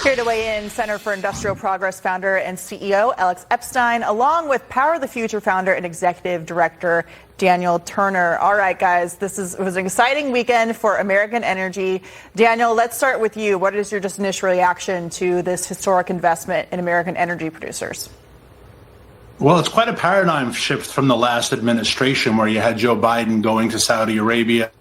Here to weigh in, Center for Industrial Progress founder and CEO Alex Epstein, along with Power of the Future founder and executive director Daniel Turner. All right, guys, it was an exciting weekend for American energy. Daniel, let's start with you. What is your just initial reaction to this historic investment in American energy producers? Well, it's quite a paradigm shift from the last administration where you had Joe Biden going to Saudi Arabia,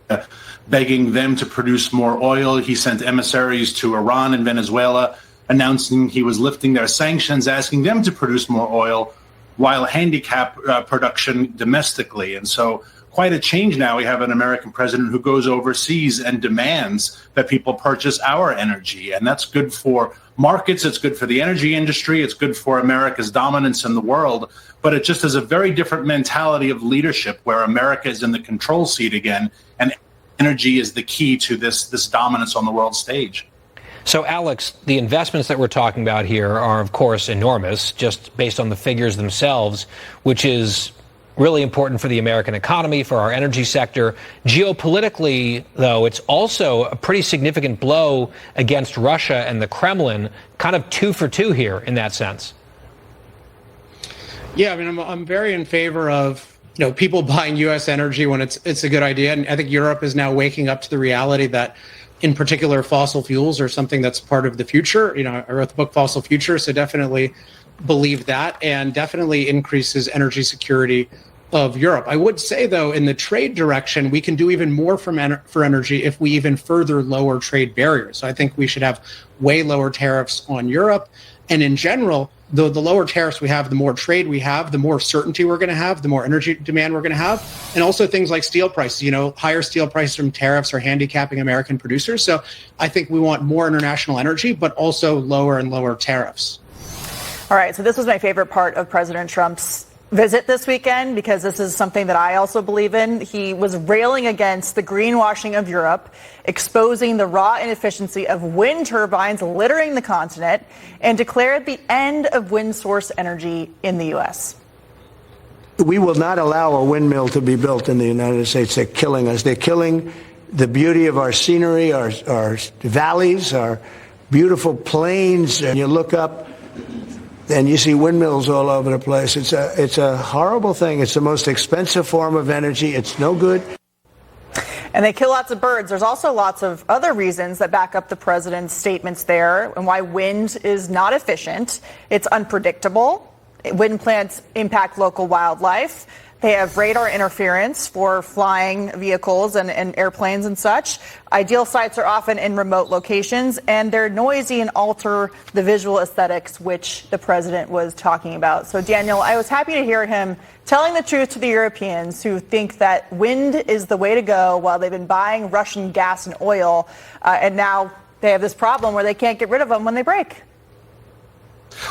begging them to produce more oil. He sent emissaries to Iran and Venezuela, announcing he was lifting their sanctions, asking them to produce more oil while handicap production domestically. And so quite a change now. We have an American president who goes overseas and demands that people purchase our energy. And that's good for markets. It's good for the energy industry. It's good for America's dominance in the world. But it just is a very different mentality of leadership where America is in the control seat again. And energy is the key to this dominance on the world stage. So, Alex, the investments that we're talking about here are, of course, enormous, just based on the figures themselves, which is really important for the American economy, for our energy sector. Geopolitically, though, it's also a pretty significant blow against Russia and the Kremlin, kind of 2 for 2 here in that sense. Yeah, I mean, I'm very in favor of people buying U.S. energy when it's a good idea. And I think Europe is now waking up to the reality that, in particular, fossil fuels are something that's part of the future. I wrote the book Fossil Future, so definitely believe that, and definitely increases energy security of Europe. I would say, though, in the trade direction, we can do even more for energy if we even further lower trade barriers. So I think we should have way lower tariffs on Europe. And in general, the lower tariffs we have, the more trade we have, the more certainty we're going to have, the more energy demand we're going to have. And also things like steel prices, higher steel prices from tariffs are handicapping American producers. So I think we want more international energy, but also lower and lower tariffs. All right. So this was my favorite part of President Trump's visit this weekend, because this is something that I also believe in. He was railing against the greenwashing of Europe, exposing the raw inefficiency of wind turbines littering the continent, and declared the end of wind source energy in the U.S. We will not allow a windmill to be built in the United States. They're killing us. They're killing the beauty of our scenery, our valleys, our beautiful plains. And you look up and you see windmills all over the place. It's a horrible thing. It's the most expensive form of energy. It's no good. And they kill lots of birds. There's also lots of other reasons that back up the president's statements there and why wind is not efficient. It's unpredictable. Wind plants impact local wildlife. They have radar interference for flying vehicles and airplanes and such. Ideal sites are often in remote locations, and they're noisy and alter the visual aesthetics, which the president was talking about. So, Daniel, I was happy to hear him telling the truth to the Europeans who think that wind is the way to go while they've been buying Russian gas and oil, and now they have this problem where they can't get rid of them when they break.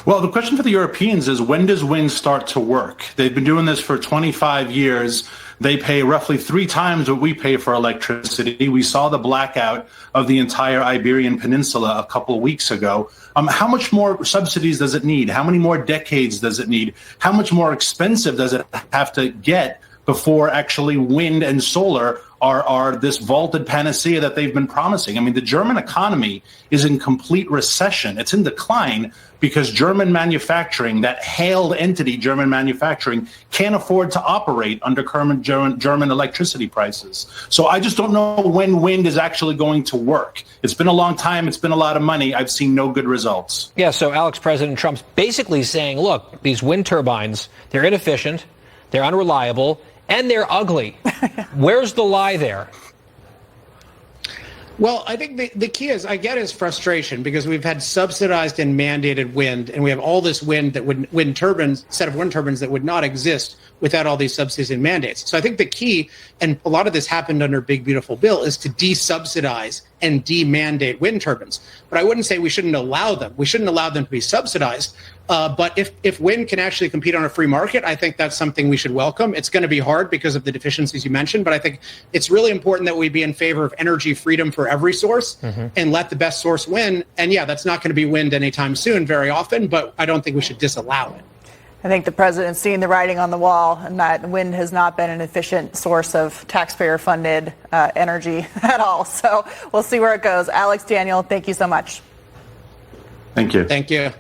Well, the question for the Europeans is, when does wind start to work? They've been doing this for 25 years. They pay roughly 3 times what we pay for electricity. We saw the blackout of the entire Iberian Peninsula a couple of weeks ago. How much more subsidies does it need? How many more decades does it need? How much more expensive does it have to get before actually wind and solar are this vaulted panacea that they've been promising? I mean, the German economy is in complete recession. It's in decline because German manufacturing, that hailed entity, German manufacturing, can't afford to operate under current German electricity prices. So I just don't know when wind is actually going to work. It's been a long time. It's been a lot of money. I've seen no good results. Yeah, so Alex, President Trump's basically saying, look, these wind turbines, they're inefficient, they're unreliable, and they're ugly. Where's the lie there? Well, I think the key is, I get his frustration because we've had subsidized and mandated wind, and we have all this wind that set of wind turbines that would not exist without all these subsidies and mandates. So I think the key, and a lot of this happened under Big Beautiful Bill, is to de-subsidize and de-mandate wind turbines. But I wouldn't say we shouldn't allow them. We shouldn't allow them to be subsidized. But if wind can actually compete on a free market, I think that's something we should welcome. It's going to be hard because of the deficiencies you mentioned, but I think it's really important that we be in favor of energy freedom for every source and let the best source win. And yeah, that's not going to be wind anytime soon very often, but I don't think we should disallow it. I think the president's seen the writing on the wall, and that wind has not been an efficient source of taxpayer-funded energy at all. So we'll see where it goes. Alex, Daniel, thank you so much. Thank you. Thank you.